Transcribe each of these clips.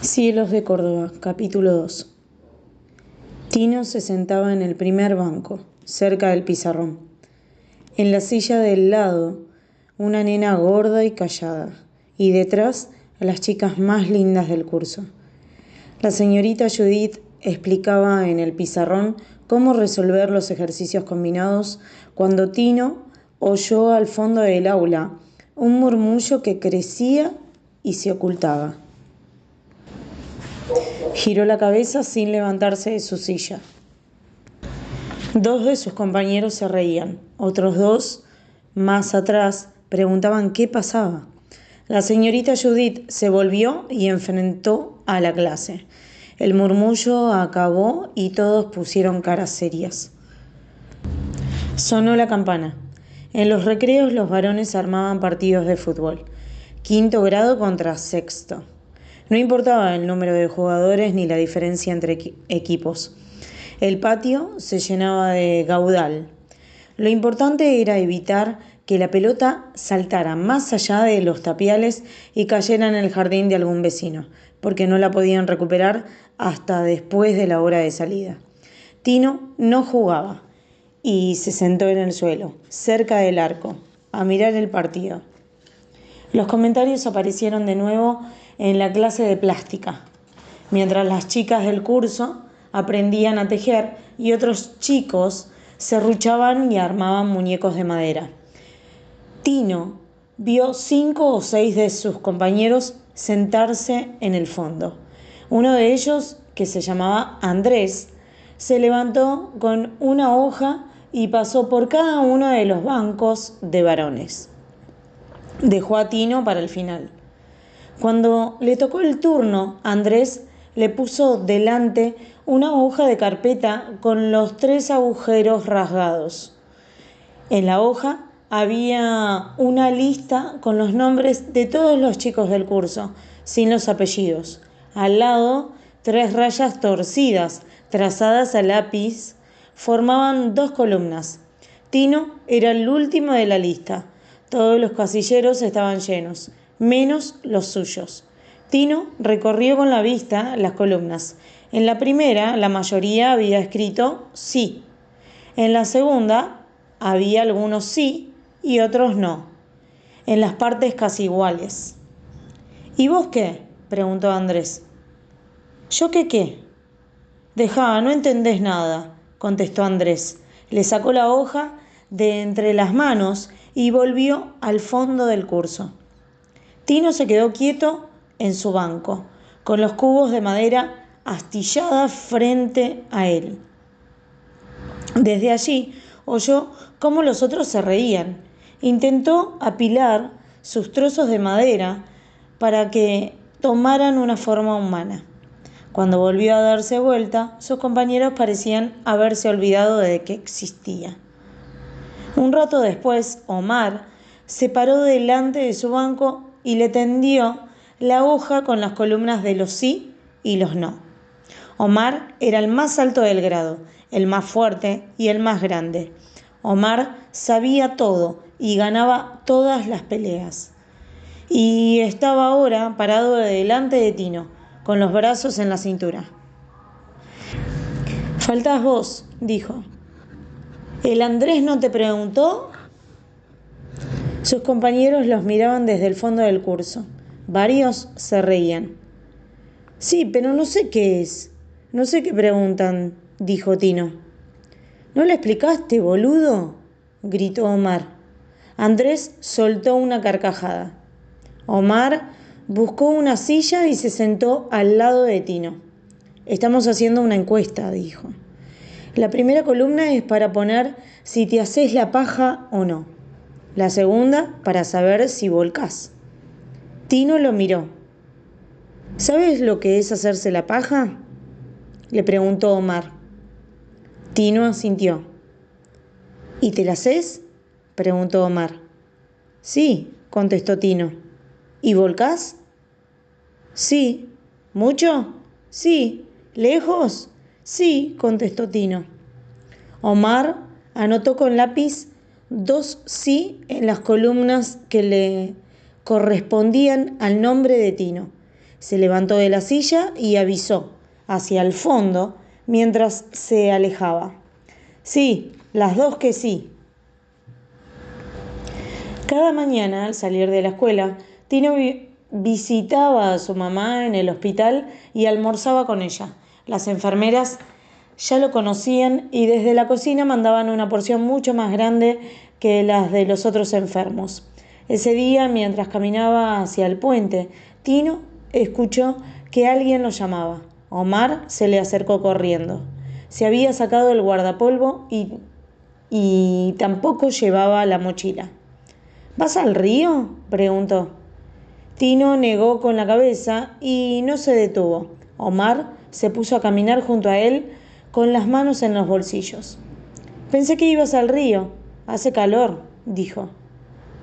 Cielos de Córdoba, capítulo 2. Tino se sentaba en el primer banco, cerca del pizarrón. En la silla del lado, una nena gorda y callada, y detrás a las chicas más lindas del curso. La señorita Judith explicaba en el pizarrón cómo resolver los ejercicios combinados cuando Tino oyó al fondo del aula un murmullo que crecía y se ocultaba. Giró la cabeza sin levantarse de su silla. Dos de sus compañeros se reían. Otros dos, más atrás, preguntaban qué pasaba. La señorita Judith se volvió y enfrentó a la clase. El murmullo acabó y todos pusieron caras serias. Sonó la campana. En los recreos los varones armaban partidos de fútbol. 5º grado contra 6º. No importaba el número de jugadores ni la diferencia entre equipos. El patio se llenaba de gaudal. Lo importante era evitar que la pelota saltara más allá de los tapiales y cayera en el jardín de algún vecino, porque no la podían recuperar hasta después de la hora de salida. Tino no jugaba y se sentó en el suelo, cerca del arco, a mirar el partido. Los comentarios aparecieron de nuevo en la clase de plástica, mientras las chicas del curso aprendían a tejer y otros chicos serruchaban y armaban muñecos de madera. Tino vio 5 o 6 de sus compañeros sentarse en el fondo. Uno de ellos, que se llamaba Andrés, se levantó con una hoja y pasó por cada uno de los bancos de varones. Dejó a Tino para el final. Cuando le tocó el turno, Andrés le puso delante una hoja de carpeta con los 3 agujeros rasgados. En la hoja había una lista con los nombres de todos los chicos del curso, sin los apellidos. Al lado, 3 rayas torcidas, trazadas a lápiz, formaban 2 columnas. Tino era el último de la lista. Todos los casilleros estaban llenos, menos los suyos. Tino recorrió con la vista las columnas. En la primera, la mayoría había escrito sí. En la segunda, había algunos sí y otros no. En las partes casi iguales. ¿Y vos qué?, preguntó Andrés. ¿Yo qué? Dejá, no entendés nada, contestó Andrés. Le sacó la hoja de entre las manos y volvió al fondo del curso. Tino se quedó quieto en su banco, con los cubos de madera astillada frente a él. Desde allí oyó cómo los otros se reían. Intentó apilar sus trozos de madera para que tomaran una forma humana. Cuando volvió a darse vuelta, sus compañeros parecían haberse olvidado de que existía. Un rato después, Omar se paró delante de su banco y le tendió la hoja con las columnas de los sí y los no. Omar era el más alto del grado, el más fuerte y el más grande. Omar sabía todo y ganaba todas las peleas. Y estaba ahora parado delante de Tino, con los brazos en la cintura. «Faltás vos», dijo. «¿El Andrés no te preguntó?» Sus compañeros los miraban desde el fondo del curso. Varios se reían. «Sí, pero no sé qué es. No sé qué preguntan», dijo Tino. «¿No le explicaste, boludo?», gritó Omar. Andrés soltó una carcajada. Omar buscó una silla y se sentó al lado de Tino. «Estamos haciendo una encuesta», dijo. «La primera columna es para poner si te haces la paja o no. La segunda para saber si volcás». Tino lo miró. «¿Sabes lo que es hacerse la paja?», le preguntó Omar. Tino asintió. «¿Y te la haces?», preguntó Omar. «Sí», contestó Tino. «¿Y volcás?». «Sí». «¿Mucho?». «Sí». «¿Lejos?». «Sí», contestó Tino. Omar anotó con lápiz 2 sí en las columnas que le correspondían al nombre de Tino. Se levantó de la silla y avisó, hacia el fondo, mientras se alejaba. Sí, las dos que sí. Cada mañana, al salir de la escuela, Tino visitaba a su mamá en el hospital y almorzaba con ella. Las enfermeras ya lo conocían y desde la cocina mandaban una porción mucho más grande que las de los otros enfermos. Ese día, mientras caminaba hacia el puente, Tino escuchó que alguien lo llamaba. Omar se le acercó corriendo. Se había sacado el guardapolvo y tampoco llevaba la mochila. ¿Vas al río?, preguntó. Tino negó con la cabeza y no se detuvo. Omar se puso a caminar junto a él con las manos en los bolsillos. Pensé que ibas al río. Hace calor, dijo.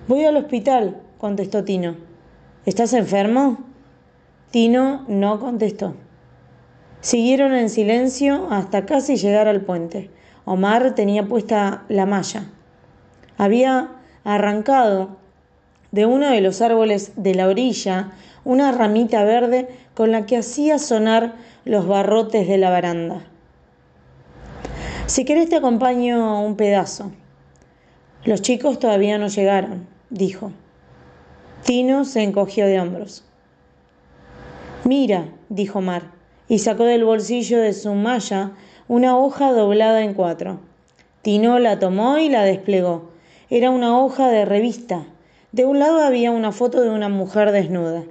Voy al hospital, contestó Tino. ¿Estás enfermo? Tino no contestó. Siguieron en silencio hasta casi llegar al puente. Omar tenía puesta la malla. Había arrancado de uno de los árboles de la orilla una ramita verde con la que hacía sonar los barrotes de la baranda. Si querés te acompaño un pedazo. Los chicos todavía no llegaron, dijo. Tino se encogió de hombros. Mira, dijo Omar, y sacó del bolsillo de su malla una hoja doblada en 4. Tino la tomó y la desplegó. Era una hoja de revista. De un lado había una foto de una mujer desnuda.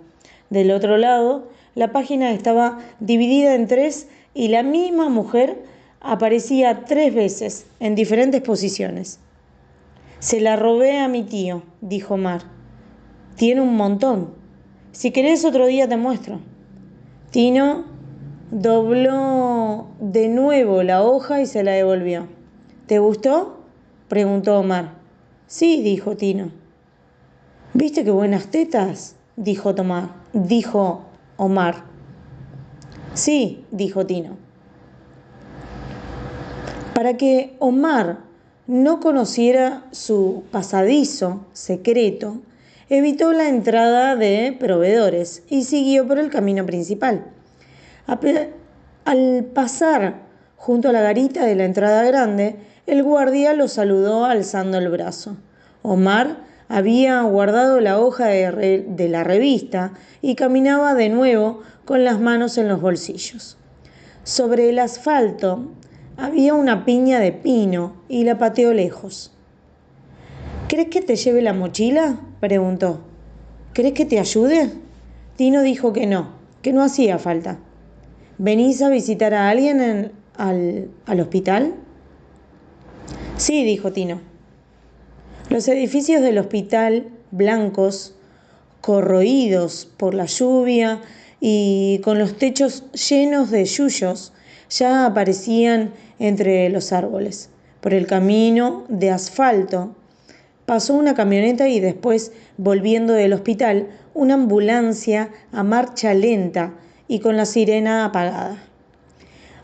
Del otro lado, la página estaba dividida en 3 y la misma mujer aparecía 3 veces, en diferentes posiciones. Se la robé a mi tío, dijo Omar. Tiene un montón. Si querés otro día te muestro. Tino dobló de nuevo la hoja y se la devolvió. ¿Te gustó?, preguntó Omar. Sí, dijo Tino. ¿Viste qué buenas tetas?, dijo Omar. Sí, dijo Tino. Para que Omar no conociera su pasadizo secreto, evitó la entrada de proveedores y siguió por el camino principal. Al pasar junto a la garita de la entrada grande, el guardia lo saludó alzando el brazo. Omar había guardado la hoja de la revista y caminaba de nuevo con las manos en los bolsillos. Sobre el asfalto había una piña de pino y la pateó lejos. ¿Crees que te lleve la mochila?, preguntó. ¿Crees que te ayude? Tino dijo que no hacía falta. ¿Venís a visitar a alguien al hospital? Sí, dijo Tino. Los edificios del hospital, blancos, corroídos por la lluvia y con los techos llenos de yuyos, ya aparecían entre los árboles. Por el camino de asfalto pasó una camioneta y después, volviendo del hospital, una ambulancia a marcha lenta y con la sirena apagada.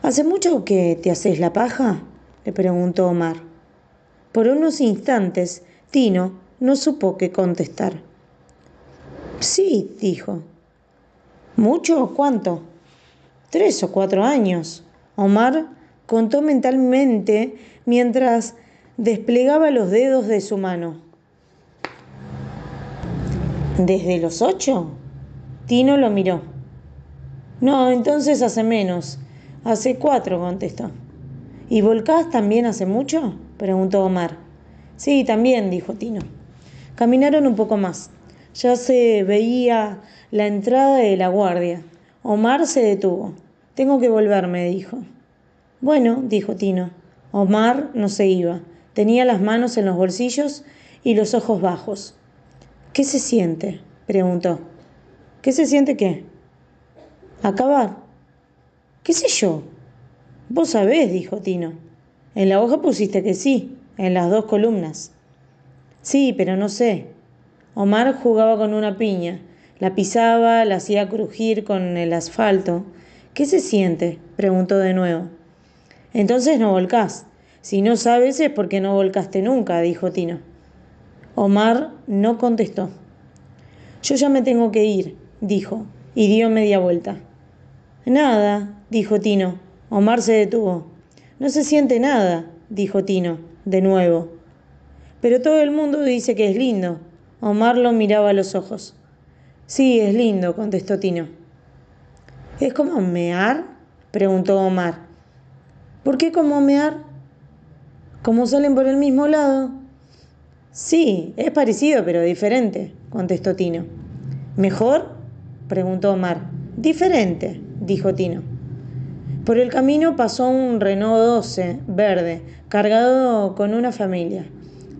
¿Hace mucho que te haces la paja?, le preguntó Omar. Por unos instantes, Tino no supo qué contestar. Sí, dijo. ¿Mucho? ¿Cuánto? 3 o 4 años. Omar contó mentalmente mientras desplegaba los dedos de su mano. ¿Desde los 8? Tino lo miró. No, entonces hace menos. Hace 4, contestó. ¿Y volcás también hace mucho?, preguntó Omar. Sí, también, dijo Tino. Caminaron un poco más. Ya se veía la entrada de la guardia. Omar se detuvo. Tengo que volverme, dijo. Bueno, dijo Tino. Omar no se iba. Tenía las manos en los bolsillos y los ojos bajos. ¿Qué se siente?, preguntó. ¿Qué se siente qué? Acabar. ¿Qué sé yo? Vos sabés, dijo Tino. En la hoja pusiste que sí, en las 2 columnas. Sí, pero no sé. Omar jugaba con una piña. La pisaba, la hacía crujir con el asfalto. ¿Qué se siente?, preguntó de nuevo. Entonces no volcás. Si no sabes es porque no volcaste nunca, dijo Tino. Omar no contestó. Yo ya me tengo que ir, dijo, y dio media vuelta. Nada, dijo Tino. Omar se detuvo. No se siente nada, dijo Tino, de nuevo. Pero todo el mundo dice que es lindo. Omar lo miraba a los ojos. Sí, es lindo, contestó Tino. ¿Es como mear?, preguntó Omar. ¿Por qué como mear? ¿Cómo salen por el mismo lado? Sí, es parecido pero diferente, contestó Tino. ¿Mejor?, preguntó Omar. Diferente, dijo Tino. Por el camino pasó un Renault 12 verde, cargado con una familia.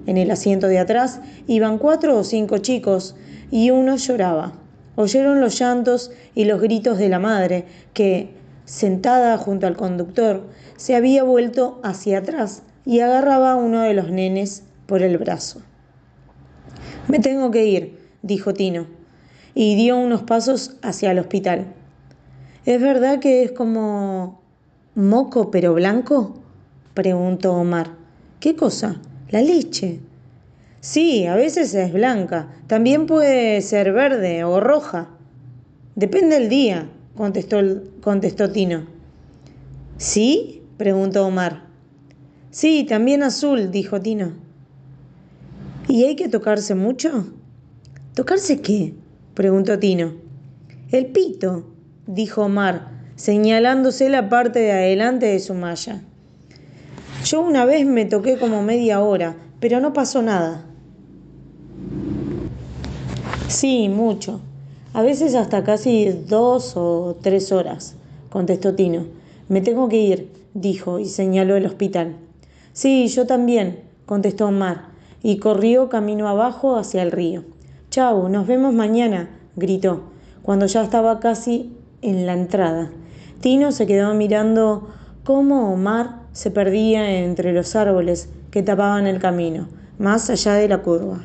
En el asiento de atrás iban 4 o 5 chicos y uno lloraba. Oyeron los llantos y los gritos de la madre, que, sentada junto al conductor, se había vuelto hacia atrás y agarraba a uno de los nenes por el brazo. Me tengo que ir, dijo Tino, y dio unos pasos hacia el hospital. ¿Es verdad que es como moco pero blanco?, preguntó Omar. ¿Qué cosa? La leche. Sí, a veces es blanca. También puede ser verde o roja. Depende del día, contestó Tino. ¿Sí?, preguntó Omar. Sí, también azul, dijo Tino. ¿Y hay que tocarse mucho? ¿Tocarse qué?, preguntó Tino. El pito, dijo Omar, señalándose la parte de adelante de su malla. Yo una vez me toqué como media hora, pero no pasó nada. Sí, mucho. A veces hasta casi 2 o 3 horas, contestó Tino. Me tengo que ir, dijo y señaló el hospital. Sí, yo también, contestó Omar, y corrió camino abajo hacia el río. Chau, nos vemos mañana, gritó, cuando ya estaba casi en la entrada. Tino se quedó mirando cómo Omar se perdía entre los árboles que tapaban el camino, más allá de la curva.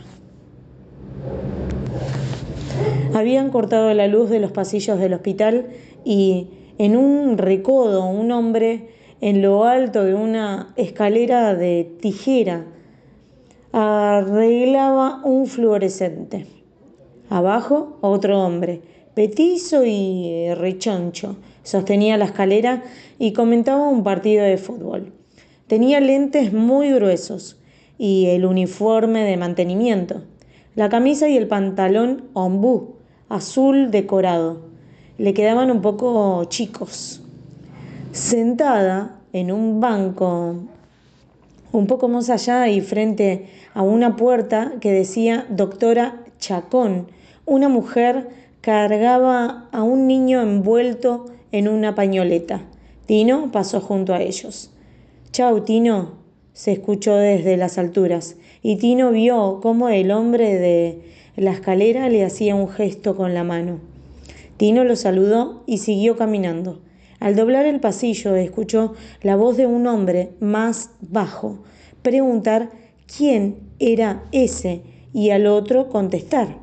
Habían cortado la luz de los pasillos del hospital y, en un recodo, un hombre en lo alto de una escalera de tijera arreglaba un fluorescente. Abajo, otro hombre, petizo y rechoncho, sostenía la escalera y comentaba un partido de fútbol. Tenía lentes muy gruesos y el uniforme de mantenimiento, la camisa y el pantalón ombú, azul decorado. Le quedaban un poco chicos. Sentada en un banco un poco más allá y frente a una puerta que decía Doctora Chacón, una mujer cargaba a un niño envuelto en una pañoleta. Tino pasó junto a ellos. Chau, Tino, se escuchó desde las alturas, y Tino vio cómo el hombre de la escalera le hacía un gesto con la mano. Tino lo saludó y siguió caminando. Al doblar el pasillo escuchó la voz de un hombre más bajo preguntar quién era ese y al otro contestar.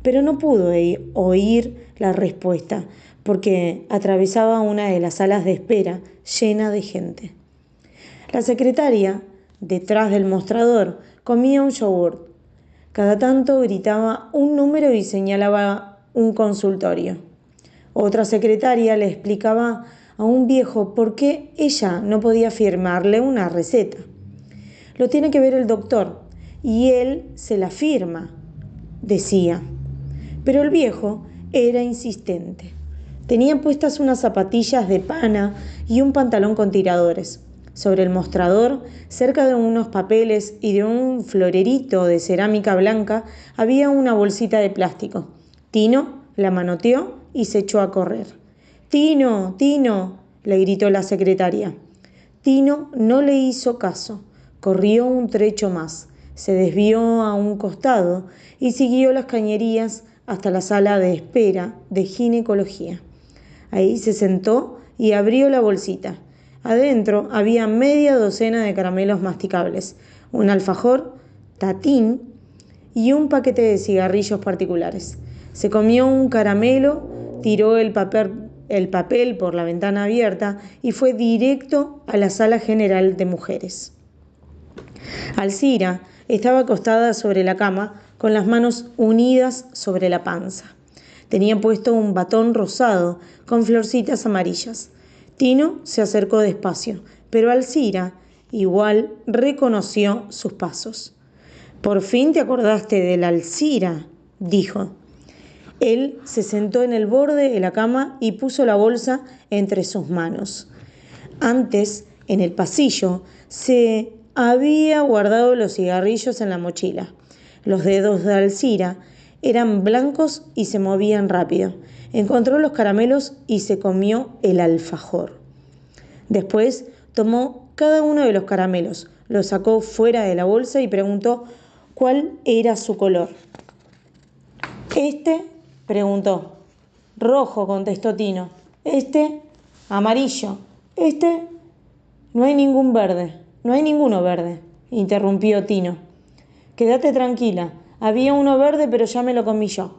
Pero no pudo oír la respuesta porque atravesaba una de las salas de espera llena de gente. La secretaria, detrás del mostrador, comía un yogur. Cada tanto gritaba un número y señalaba un consultorio. Otra secretaria le explicaba a un viejo por qué ella no podía firmarle una receta. Lo tiene que ver el doctor y él se la firma, decía. Pero el viejo era insistente. Tenía puestas unas zapatillas de pana y un pantalón con tiradores. Sobre el mostrador, cerca de unos papeles y de un florerito de cerámica blanca, había una bolsita de plástico. Tino la manoteó y se echó a correr. «Tino, Tino», le gritó la secretaria. Tino no le hizo caso. Corrió un trecho más, se desvió a un costado y siguió las cañerías hasta la sala de espera de ginecología. Ahí se sentó y abrió la bolsita. Adentro había media docena de caramelos masticables, un alfajor, tatín y un paquete de cigarrillos particulares. Se comió un caramelo, tiró el papel por la ventana abierta y fue directo a la sala general de mujeres. Alcira estaba acostada sobre la cama con las manos unidas sobre la panza. Tenía puesto un batón rosado con florcitas amarillas. Tino se acercó despacio, pero Alcira igual reconoció sus pasos. «Por fin te acordaste de la Alcira», dijo. Él se sentó en el borde de la cama y puso la bolsa entre sus manos. Antes, en el pasillo, se había guardado los cigarrillos en la mochila. Los dedos de Alcira eran blancos y se movían rápido. Encontró los caramelos y se comió el alfajor. Después tomó cada uno de los caramelos, los sacó fuera de la bolsa y preguntó cuál era su color. «Este», preguntó. «Rojo», contestó Tino. «Este, amarillo. Este, no hay ningún verde. No hay ninguno verde», interrumpió Tino. «Quédate tranquila. Había uno verde, pero ya me lo comí yo».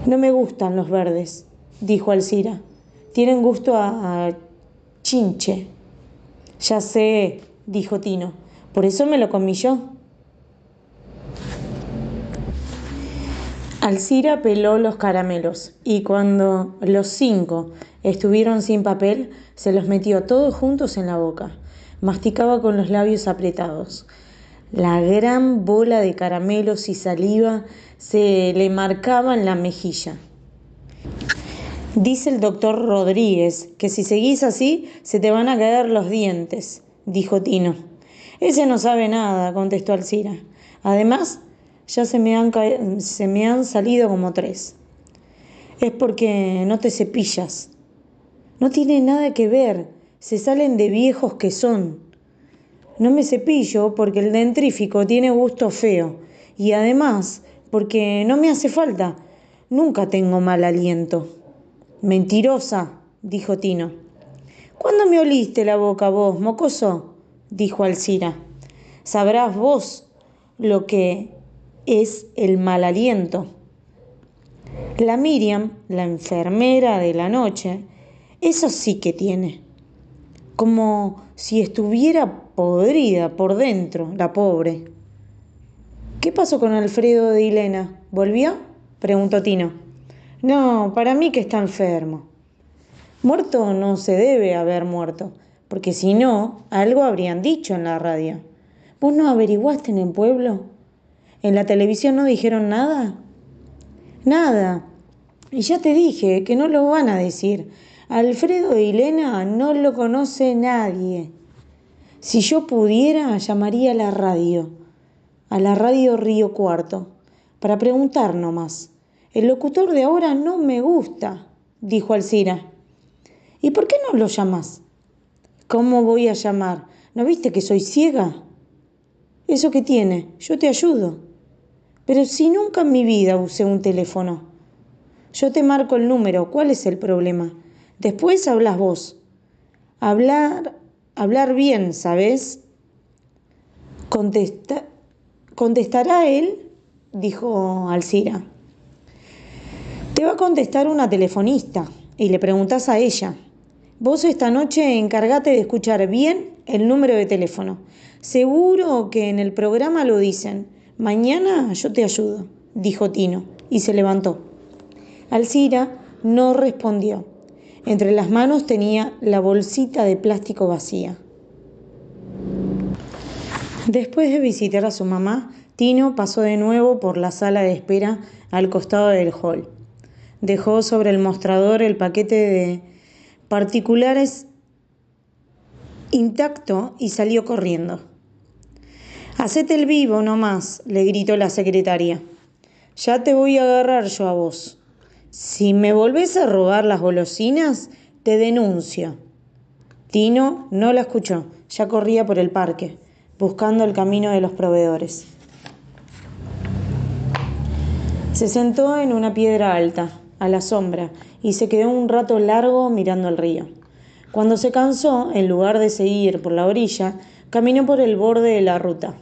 «No me gustan los verdes», dijo Alcira. «Tienen gusto a chinche». «Ya sé», dijo Tino. «Por eso me lo comí yo». Alcira peló los caramelos y cuando los 5 estuvieron sin papel, se los metió todos juntos en la boca. Masticaba con los labios apretados. La gran bola de caramelos y saliva se le marcaba en la mejilla. «Dice el doctor Rodríguez que si seguís así se te van a caer los dientes», dijo Tino. «Ese no sabe nada», contestó Alcira. «Además, ya se me han salido como 3. Es porque no te cepillas». «No tiene nada que ver, se salen de viejos que son». «No me cepillo porque el dentrífico tiene gusto feo y además porque no me hace falta. Nunca tengo mal aliento». «Mentirosa», dijo Tino. «¿Cuándo me oliste la boca vos, mocoso?», dijo Alcira. «Sabrás vos lo que es el mal aliento». La Miriam, la enfermera de la noche, eso sí que tiene. Como si estuviera podrida por dentro, la pobre. «¿Qué pasó con Alfredo de Ilena? ¿Volvió?», preguntó Tino. «No, para mí que está enfermo». «Muerto no se debe haber muerto, porque si no, algo habrían dicho en la radio». «¿Vos no averiguaste en el pueblo? ¿En la televisión no dijeron nada?» «Nada. Y ya te dije que no lo van a decir. Alfredo de Ilena no lo conoce nadie. Si yo pudiera, llamaría a la radio Río Cuarto, para preguntar nomás. El locutor de ahora no me gusta», dijo Alcira. «¿Y por qué no lo llamás?» «¿Cómo voy a llamar? ¿No viste que soy ciega?» «¿Eso qué tiene? Yo te ayudo». «Pero si nunca en mi vida usé un teléfono». «Yo te marco el número. ¿Cuál es el problema? Después hablas vos». Hablar bien, ¿sabes?» «¿Contestará él?», dijo Alcira. «Te va a contestar una telefonista y le preguntás a ella. Vos esta noche encargate de escuchar bien el número de teléfono. Seguro que en el programa lo dicen. Mañana yo te ayudo», dijo Tino y se levantó. Alcira no respondió. Entre las manos tenía la bolsita de plástico vacía. Después de visitar a su mamá, Tino pasó de nuevo por la sala de espera al costado del hall. Dejó sobre el mostrador el paquete de particulares intacto y salió corriendo. «Hacete el vivo nomás», le gritó la secretaria. «Ya te voy a agarrar yo a vos. Si me volvés a robar las golosinas, te denuncio». Tino no la escuchó, ya corría por el parque, buscando el camino de los proveedores. Se sentó en una piedra alta, a la sombra, y se quedó un rato largo mirando el río. Cuando se cansó, en lugar de seguir por la orilla, caminó por el borde de la ruta.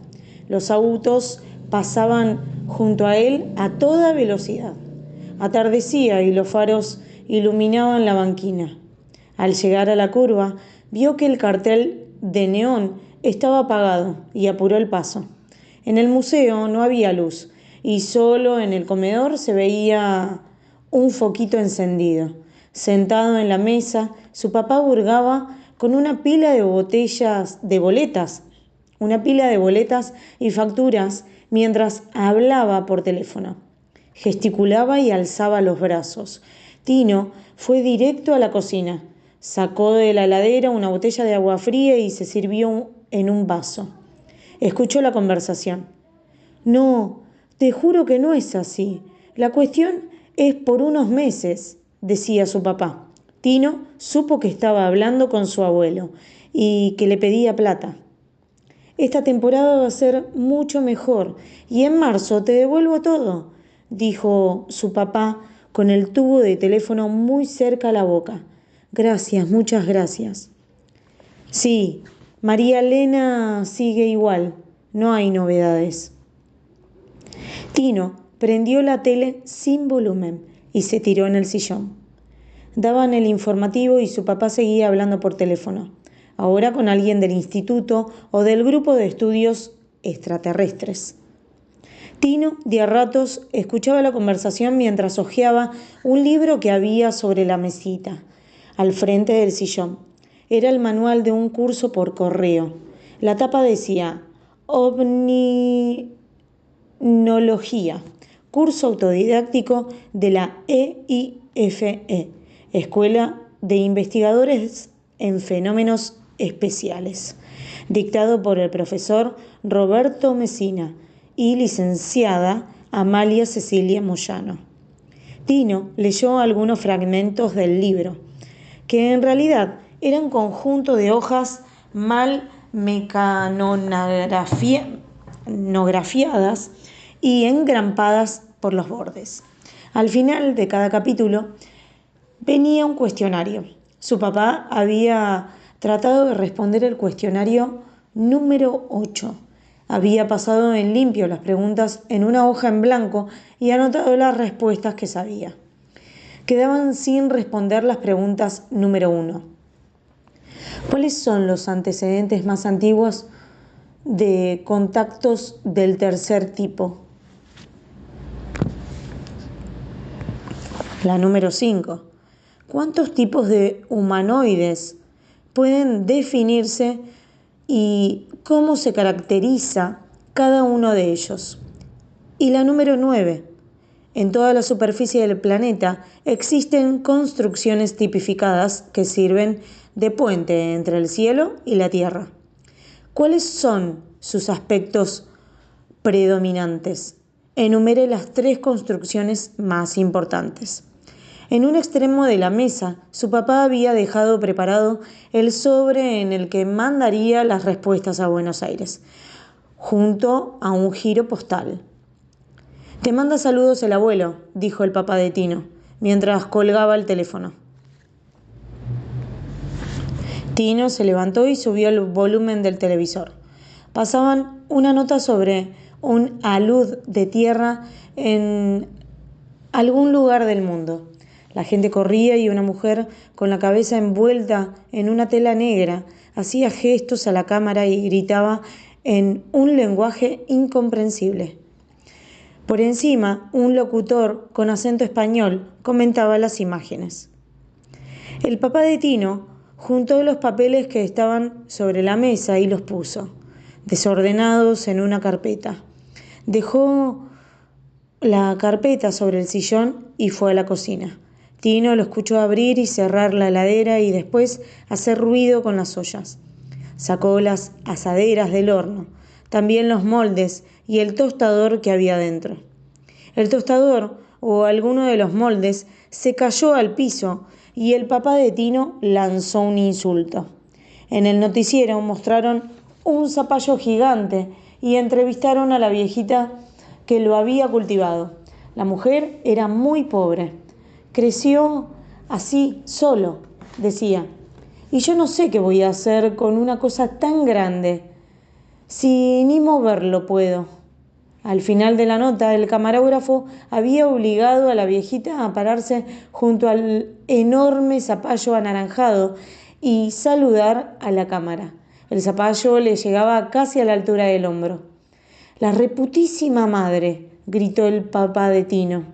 Los autos pasaban junto a él a toda velocidad. Atardecía y los faros iluminaban la banquina. Al llegar a la curva, vio que el cartel de neón estaba apagado y apuró el paso. En el museo no había luz y solo en el comedor se veía un foquito encendido. Sentado en la mesa, su papá hurgaba con una pila de boletas y facturas mientras hablaba por teléfono. Gesticulaba y alzaba los brazos. Tino fue directo a la cocina. Sacó de la heladera una botella de agua fría y se sirvió en un vaso. Escuchó la conversación. No, te juro que no es así. La cuestión es por unos meses, decía su papá. Tino supo que estaba hablando con su abuelo y que le pedía plata. Esta temporada va a ser mucho mejor y en marzo te devuelvo todo, dijo su papá con el tubo de teléfono muy cerca a la boca. Gracias, muchas gracias. Sí, María Elena sigue igual, no hay novedades. Tino prendió la tele sin volumen y se tiró en el sillón. Daban el informativo y su papá seguía hablando por teléfono, ahora con alguien del instituto o del grupo de estudios extraterrestres. Tino, de a ratos, escuchaba la conversación mientras hojeaba un libro que había sobre la mesita, al frente del sillón. Era el manual de un curso por correo. La tapa decía Ovninología, curso autodidáctico de la EIFE, Escuela de Investigadores en Fenómenos Especiales, dictado por el profesor Roberto Messina y licenciada Amalia Cecilia Moyano. Tino leyó algunos fragmentos del libro, que en realidad era un conjunto de hojas mal mecanografiadas y engrampadas por los bordes. Al final de cada capítulo venía un cuestionario. Su papá había tratado de responder el cuestionario número 8. Había pasado en limpio las preguntas en una hoja en blanco y anotado las respuestas que sabía. Quedaban sin responder las preguntas número 1. ¿Cuáles son los antecedentes más antiguos de contactos del tercer tipo? La número 5. ¿Cuántos tipos de humanoides pueden definirse y cómo se caracteriza cada uno de ellos? Y la número 9. En toda la superficie del planeta existen construcciones tipificadas que sirven de puente entre el cielo y la tierra. ¿Cuáles son sus aspectos predominantes? Enumere las 3 construcciones más importantes. En un extremo de la mesa, su papá había dejado preparado el sobre en el que mandaría las respuestas a Buenos Aires, junto a un giro postal. Te manda saludos el abuelo, dijo el papá de Tino, mientras colgaba el teléfono. Tino se levantó y subió el volumen del televisor. Pasaban una nota sobre un alud de tierra en algún lugar del mundo. La gente corría y una mujer con la cabeza envuelta en una tela negra hacía gestos a la cámara y gritaba en un lenguaje incomprensible. Por encima, un locutor con acento español comentaba las imágenes. El papá de Tino juntó los papeles que estaban sobre la mesa y los puso, desordenados, en una carpeta. Dejó la carpeta sobre el sillón y fue a la cocina. Tino lo escuchó abrir y cerrar la heladera y después hacer ruido con las ollas. Sacó las asaderas del horno, también los moldes y el tostador que había dentro. El tostador o alguno de los moldes se cayó al piso y el papá de Tino lanzó un insulto. En el noticiero mostraron un zapallo gigante y entrevistaron a la viejita que lo había cultivado. La mujer era muy pobre. Creció así, solo, decía. Y yo no sé qué voy a hacer con una cosa tan grande, si ni moverlo puedo. Al final de la nota, el camarógrafo había obligado a la viejita a pararse junto al enorme zapallo anaranjado y saludar a la cámara. El zapallo le llegaba casi a la altura del hombro. La reputísima madre, gritó el papá de Tino.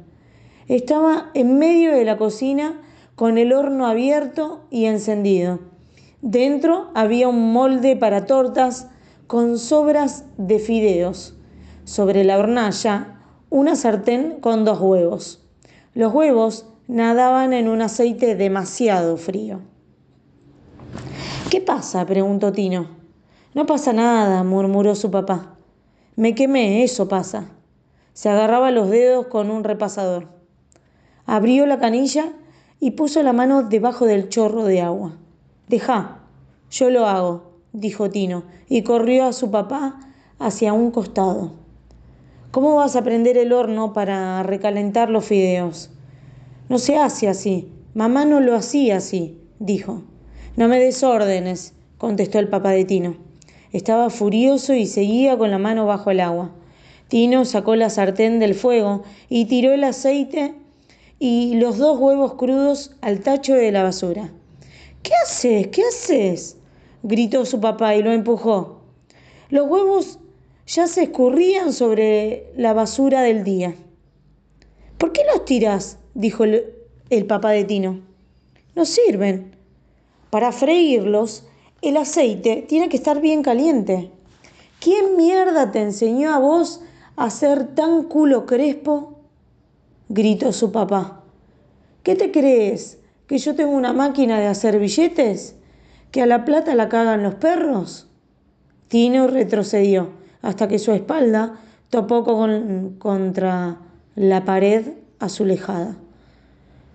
Estaba en medio de la cocina con el horno abierto y encendido. Dentro había un molde para tortas con sobras de fideos. Sobre la hornalla, una sartén con 2 huevos. Los huevos nadaban en un aceite demasiado frío. ¿Qué pasa?, preguntó Tino. No pasa nada, murmuró su papá. Me quemé, eso pasa. Se agarraba los dedos con un repasador. Abrió la canilla y puso la mano debajo del chorro de agua. Dejá, yo lo hago, dijo Tino, y corrió a su papá hacia un costado. ¿Cómo vas a prender el horno para recalentar los fideos? No se hace así. Mamá no lo hacía así, dijo. No me des órdenes, contestó el papá de Tino. Estaba furioso y seguía con la mano bajo el agua. Tino sacó la sartén del fuego y tiró el aceite y los 2 huevos crudos al tacho de la basura. ¿Qué haces? ¿Qué haces?, gritó su papá y lo empujó. Los huevos ya se escurrían sobre la basura del día. ¿Por qué los tirás?, dijo el papá de Tino. No sirven. Para freírlos, el aceite tiene que estar bien caliente. ¿Quién mierda te enseñó a vos a ser tan culo crespo?, gritó su papá. ¿Qué te crees? ¿Que yo tengo una máquina de hacer billetes? ¿Que a la plata la cagan los perros? Tino retrocedió hasta que su espalda topó contra la pared azulejada.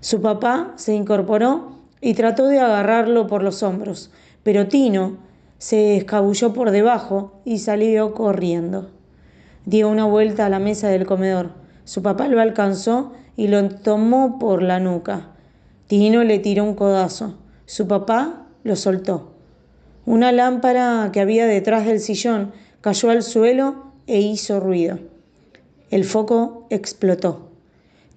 Su papá se incorporó y trató de agarrarlo por los hombros, pero Tino se escabulló por debajo y salió corriendo. Dio una vuelta a la mesa del comedor. Su papá lo alcanzó y lo tomó por la nuca. Tino le tiró un codazo. Su papá lo soltó. Una lámpara que había detrás del sillón cayó al suelo e hizo ruido. El foco explotó.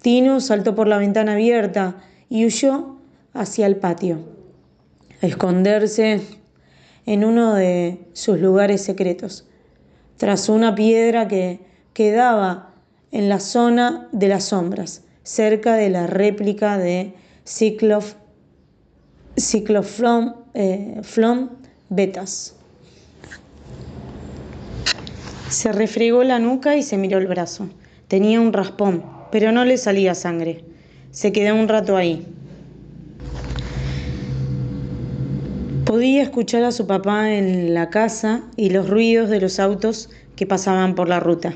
Tino saltó por la ventana abierta y huyó hacia el patio, a esconderse en uno de sus lugares secretos, tras una piedra que quedaba en la zona de las sombras, cerca de la réplica de Cicloflón Betas. Se refregó la nuca y se miró el brazo. Tenía un raspón, pero no le salía sangre. Se quedó un rato ahí. Podía escuchar a su papá en la casa y los ruidos de los autos que pasaban por la ruta.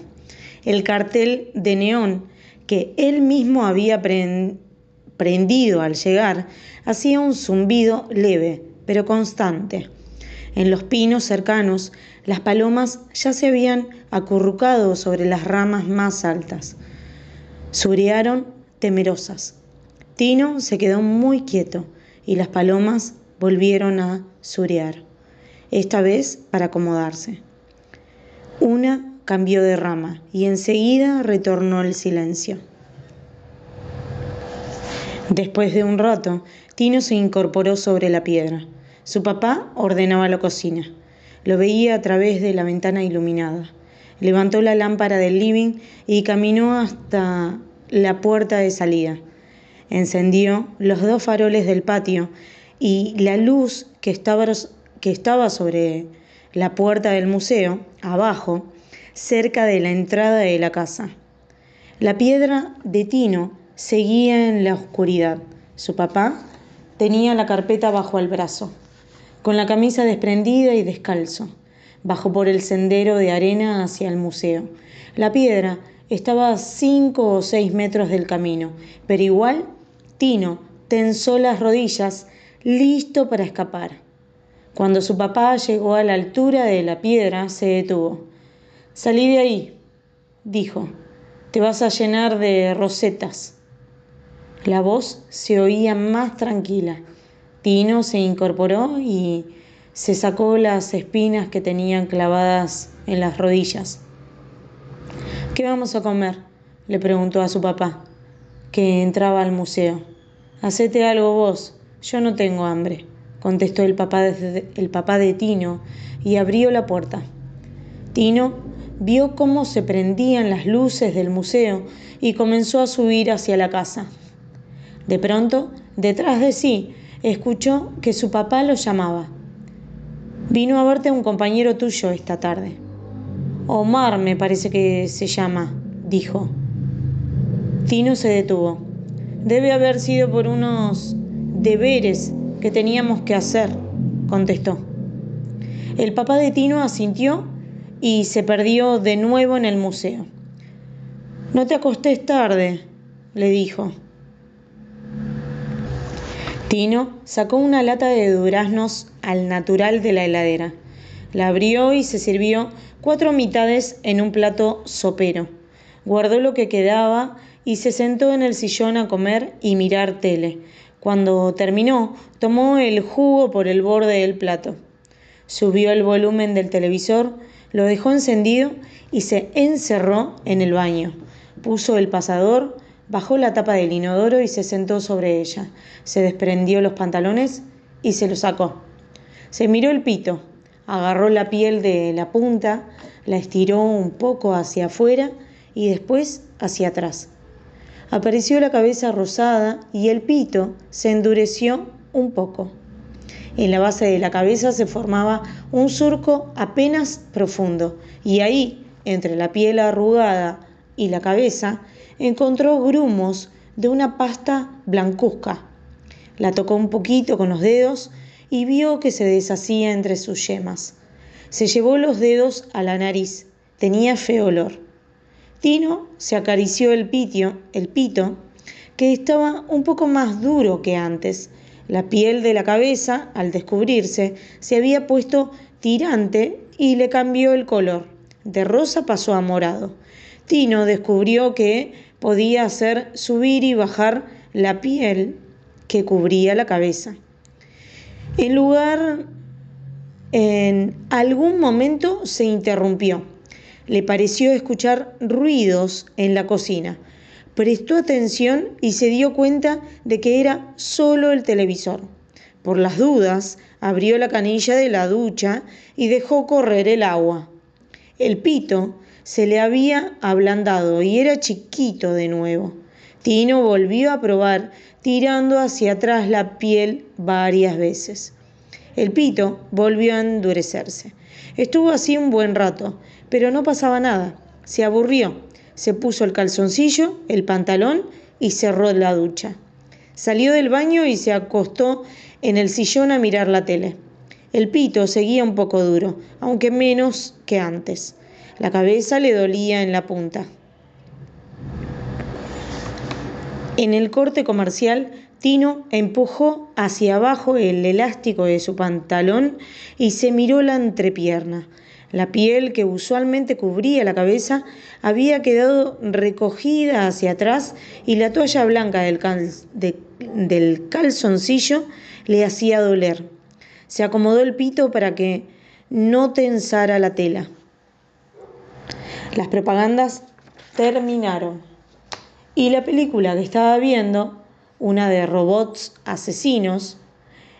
El cartel de neón que él mismo había prendido al llegar hacía un zumbido leve, pero constante. En los pinos cercanos, las palomas ya se habían acurrucado sobre las ramas más altas. Surearon temerosas. Tino se quedó muy quieto y las palomas volvieron a surear, esta vez para acomodarse. Una cambió de rama y enseguida retornó el silencio. Después de un rato, Tino se incorporó sobre la piedra. Su papá ordenaba la cocina. Lo veía a través de la ventana iluminada. Levantó la lámpara del living y caminó hasta la puerta de salida. Encendió los 2 faroles del patio y la luz que estaba sobre la puerta del museo, abajo, cerca de la entrada de la casa. La piedra de Tino seguía en la oscuridad. Su papá tenía la carpeta bajo el brazo, con la camisa desprendida y descalzo. Bajó por el sendero de arena hacia el museo. La piedra estaba a 5 o 6 metros del camino, pero igual Tino tensó las rodillas, listo para escapar. Cuando su papá llegó a la altura de la piedra, se detuvo. «Salí de ahí», dijo. «Te vas a llenar de rosetas». La voz se oía más tranquila. Tino se incorporó y se sacó las espinas que tenían clavadas en las rodillas. «¿Qué vamos a comer?», le preguntó a su papá, que entraba al museo. «Hacete algo vos, yo no tengo hambre», contestó el papá de Tino y abrió la puerta. Tino vio cómo se prendían las luces del museo y comenzó a subir hacia la casa. De pronto, detrás de sí, escuchó que su papá lo llamaba. «Vino a verte un compañero tuyo esta tarde». «Omar me parece que se llama», dijo. Tino se detuvo. «Debe haber sido por unos deberes que teníamos que hacer», contestó. El papá de Tino asintió y se perdió de nuevo en el museo. «No te acostés tarde», le dijo. Tino sacó una lata de duraznos al natural de la heladera. La abrió y se sirvió 4 mitades en un plato sopero. Guardó lo que quedaba y se sentó en el sillón a comer y mirar tele. Cuando terminó, tomó el jugo por el borde del plato. Subió el volumen del televisor, lo dejó encendido y se encerró en el baño. Puso el pasador, bajó la tapa del inodoro y se sentó sobre ella. Se desprendió los pantalones y se los sacó. Se miró el pito, agarró la piel de la punta, la estiró un poco hacia afuera y después hacia atrás. Apareció la cabeza rosada y el pito se endureció un poco. En la base de la cabeza se formaba un surco apenas profundo y ahí, entre la piel arrugada y la cabeza, encontró grumos de una pasta blancuzca. La tocó un poquito con los dedos y vio que se deshacía entre sus yemas. Se llevó los dedos a la nariz. Tenía feo olor. Tino se acarició el pito, que estaba un poco más duro que antes. La piel de la cabeza, al descubrirse, se había puesto tirante y le cambió el color. De rosa pasó a morado. Tino descubrió que podía hacer subir y bajar la piel que cubría la cabeza. En algún momento se interrumpió. Le pareció escuchar ruidos en la cocina. Prestó atención y se dio cuenta de que era solo el televisor. Por las dudas, abrió la canilla de la ducha y dejó correr el agua. El pito se le había ablandado y era chiquito de nuevo. Tino volvió a probar, tirando hacia atrás la piel varias veces. El pito volvió a endurecerse. Estuvo así un buen rato, pero no pasaba nada. Se aburrió. Se puso el calzoncillo, el pantalón y cerró la ducha. Salió del baño y se acostó en el sillón a mirar la tele. El pito seguía un poco duro, aunque menos que antes. La cabeza le dolía en la punta. En el corte comercial, Tino empujó hacia abajo el elástico de su pantalón y se miró la entrepierna. La piel que usualmente cubría la cabeza había quedado recogida hacia atrás y la toalla blanca del calzoncillo le hacía doler. Se acomodó el pito para que no tensara la tela. Las propagandas terminaron y la película que estaba viendo, una de robots asesinos,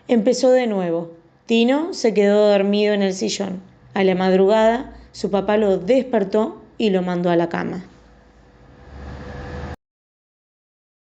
empezó de nuevo. Tino se quedó dormido en el sillón. A la madrugada, su papá lo despertó y lo mandó a la cama.